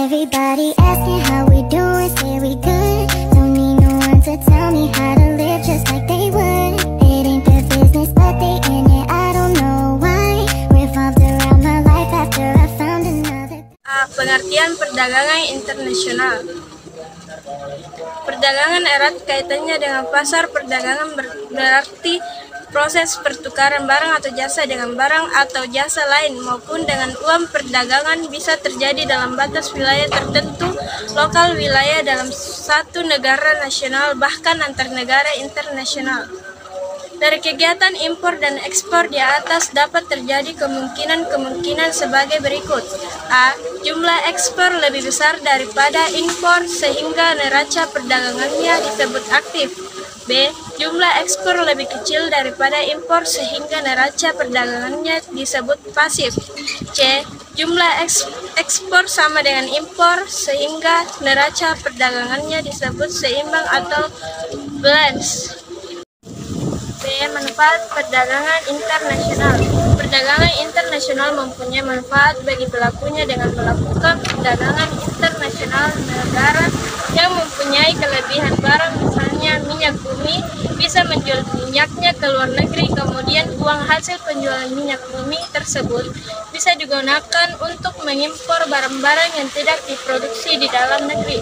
Everybody asking how we doing, say we good. Don't need no one to tell me how to live just like they would. It ain't their business but they in it, I don't know why. Revolved around my life after I found another. Pengertian perdagangan internasional. Perdagangan erat kaitannya dengan pasar. Perdagangan berarti proses pertukaran barang atau jasa dengan barang atau jasa lain maupun dengan uang. Perdagangan bisa terjadi dalam batas wilayah tertentu, lokal, wilayah dalam satu negara nasional, bahkan antar negara internasional. Dari kegiatan impor dan ekspor di atas dapat terjadi kemungkinan sebagai berikut. A. Jumlah ekspor lebih besar daripada impor sehingga neraca perdagangannya disebut aktif. B. Jumlah ekspor lebih kecil daripada impor sehingga neraca perdagangannya disebut pasif. C. Jumlah ekspor sama dengan impor sehingga neraca perdagangannya disebut seimbang atau balance. B. Manfaat perdagangan internasional. Perdagangan internasional mempunyai manfaat bagi pelakunya dengan melakukan perdagangan internasional. Negara yang mempunyai kelebihan barang, misalnya minyak bumi, bisa menjual minyaknya ke luar negeri, kemudian uang hasil penjualan minyak bumi tersebut bisa digunakan untuk mengimpor barang-barang yang tidak diproduksi di dalam negeri.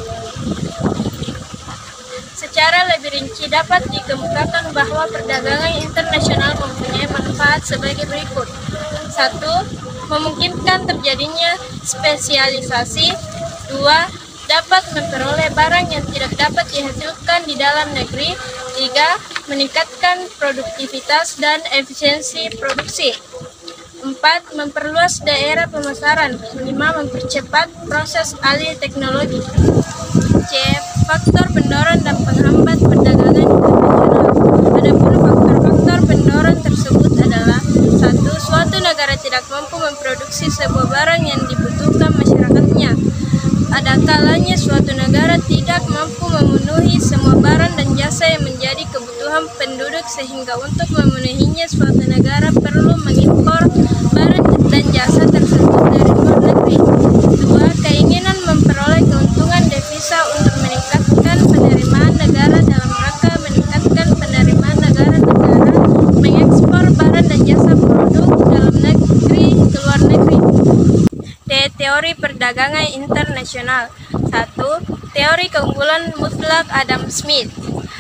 Secara lebih rinci dapat dikemukakan bahwa perdagangan internasional mempunyai manfaat sebagai berikut. 1. Memungkinkan terjadinya spesialisasi. 2. Dapat memperoleh barang yang tidak dapat dihasilkan di dalam negeri. 3. Meningkatkan produktivitas dan efisiensi produksi. 4. Memperluas daerah pemasaran. 5. Mempercepat proses alih teknologi. C. Faktor pendorong dan penghambat perdagangan internasional. Adapun faktor-faktor pendorong tersebut adalah: 1. Suatu negara tidak mampu memproduksi sebuah barang yang dibutuhkan masyarakatnya. Ada kalanya suatu negara tidak mampu memenuhi semua barang dan jasa yang menjadi kebutuhan penduduk, sehingga untuk memenuhinya suatu negara perlu mengimpor barang dan jasa tersebut dari luar negeri. 2. Keinginan memperoleh keuntungan devisa untuk meningkatkan penerimaan negara dalam rangka meningkatkan penerimaan negara-negara mengekspor barang dan jasa produk dalam negeri ke luar negeri. D. Teori perdagangan internasional. 1. Teori keunggulan mutlak Adam Smith.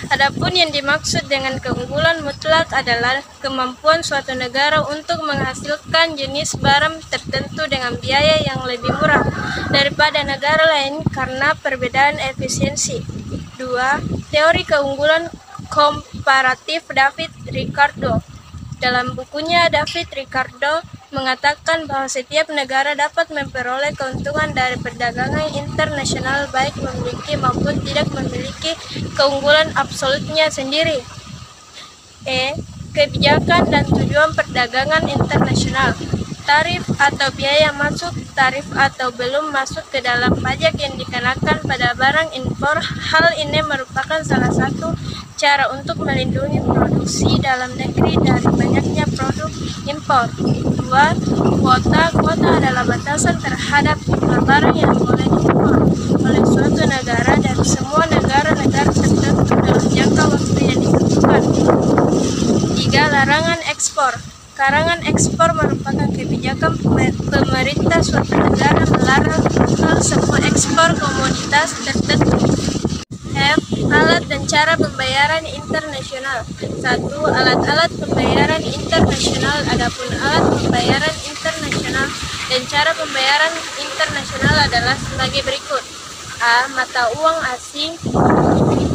Adapun yang dimaksud dengan keunggulan mutlak adalah kemampuan suatu negara untuk menghasilkan jenis barang tertentu dengan biaya yang lebih murah daripada negara lain karena perbedaan efisiensi. 2. Teori keunggulan komparatif David Ricardo. Dalam bukunya, David Ricardo mengatakan bahwa setiap negara dapat memperoleh keuntungan dari perdagangan internasional baik memiliki maupun tidak memiliki keunggulan absolutnya sendiri. E. Kebijakan dan tujuan perdagangan internasional. Tarif atau biaya masuk, tarif atau belum masuk ke dalam pajak yang dikenakan pada barang impor. Hal ini merupakan salah satu cara untuk melindungi produksi dalam negeri dari banyaknya produk impor. 2. Kuota. Kuota adalah batasan terhadap jumlah barang yang boleh diimpor oleh suatu negara dari semua negara-negara tertentu dalam jangka waktu yang ditentukan. 3. Larangan ekspor. Larangan ekspor merupakan kebijakan pemerintah suatu negara melarang semua ekspor komoditas tertentu. F. Alat dan cara pembayaran internasional. 1. Alat-alat pembayaran internasional. Adapun alat pembayaran internasional dan cara pembayaran internasional adalah sebagai berikut. A. Mata uang asing.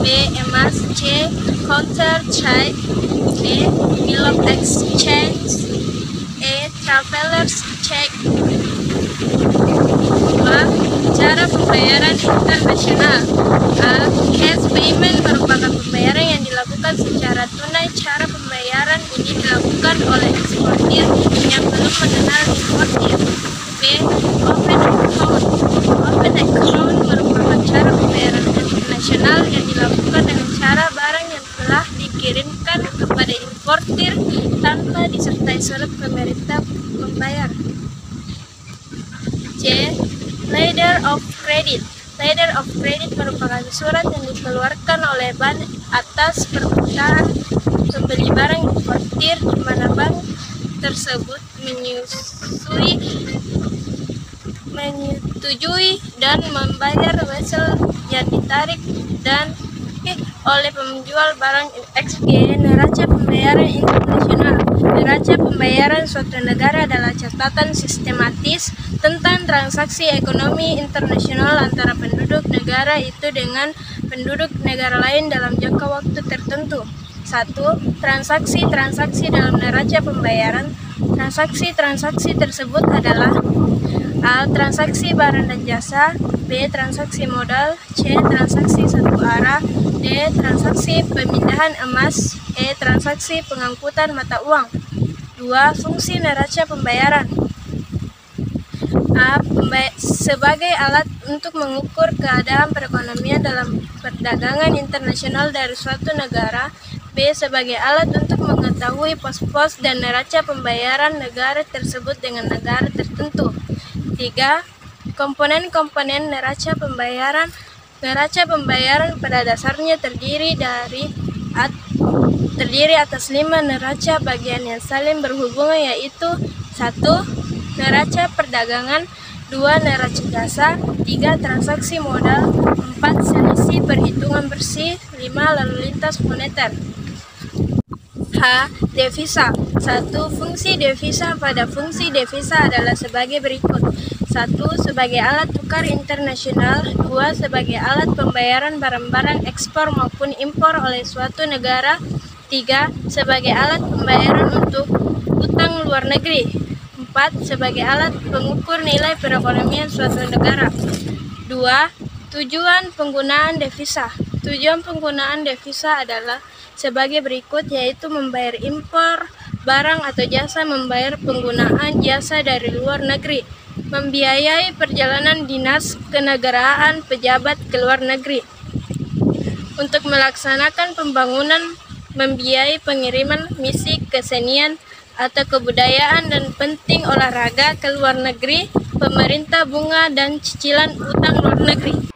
B. Emas. C. Counter check. D. Bill of exchange. E. Traveler's check. 2. Cara pembayaran internasional. A. Cash payment merupakan pembayaran yang dilakukan secara tunai. Cara pembayaran ini dilakukan oleh eksportir yang belum mengenal importir. B. Open account. Open account merupakan cara pembayaran internasional yang dilakukan dengan cara barang yang telah dikirimkan kepada importir tanpa disertai surat pemerintah membayar. C. Lay Letter of Credit. Letter of Credit merupakan surat yang dikeluarkan oleh bank atas permintaan pembeli barang importir di mana bank tersebut menyetujui dan membayar wesel yang ditarik dan oleh penjual barang XG. Neraca pembayaran internasional. Neraca pembayaran suatu negara adalah catatan sistematis tentang transaksi ekonomi internasional antara penduduk negara itu dengan penduduk negara lain dalam jangka waktu tertentu. 1. Transaksi dalam neraca pembayaran. Transaksi tersebut adalah A. Transaksi barang dan jasa, B. Transaksi modal, C. Transaksi satu arah, D. Transaksi pemindahan emas, E. Transaksi pengangkutan mata uang. 2. Fungsi neraca pembayaran. A. Sebagai alat untuk mengukur keadaan perekonomian dalam perdagangan internasional dari suatu negara. B. Sebagai alat untuk mengetahui pos-pos dan neraca pembayaran negara tersebut dengan negara tertentu. 3. Komponen-komponen neraca pembayaran. Neraca pembayaran pada dasarnya terdiri atas 5 neraca bagian yang saling berhubungan, yaitu 1. Neraca perdagangan, 2. Neraca jasa, 3. Transaksi modal, 4. Selisih perhitungan bersih, 5. Lalu lintas moneter. H. Devisa. 1. Fungsi devisa. Pada fungsi devisa adalah sebagai berikut. 1. Sebagai alat tukar internasional. 2. Sebagai alat pembayaran barang-barang ekspor maupun impor oleh suatu negara. 3. Sebagai alat pembayaran untuk utang luar negeri. 4. Sebagai alat pengukur nilai perekonomian suatu negara. 2. Tujuan penggunaan devisa. Tujuan penggunaan devisa adalah sebagai berikut, yaitu membayar impor barang atau jasa, membayar penggunaan jasa dari luar negeri, membiayai perjalanan dinas kenegaraan pejabat ke luar negeri, untuk melaksanakan pembangunan, membiayai pengiriman misi kesenian atau kebudayaan dan penting olahraga ke luar negeri, pemerintah bunga dan cicilan utang luar negeri.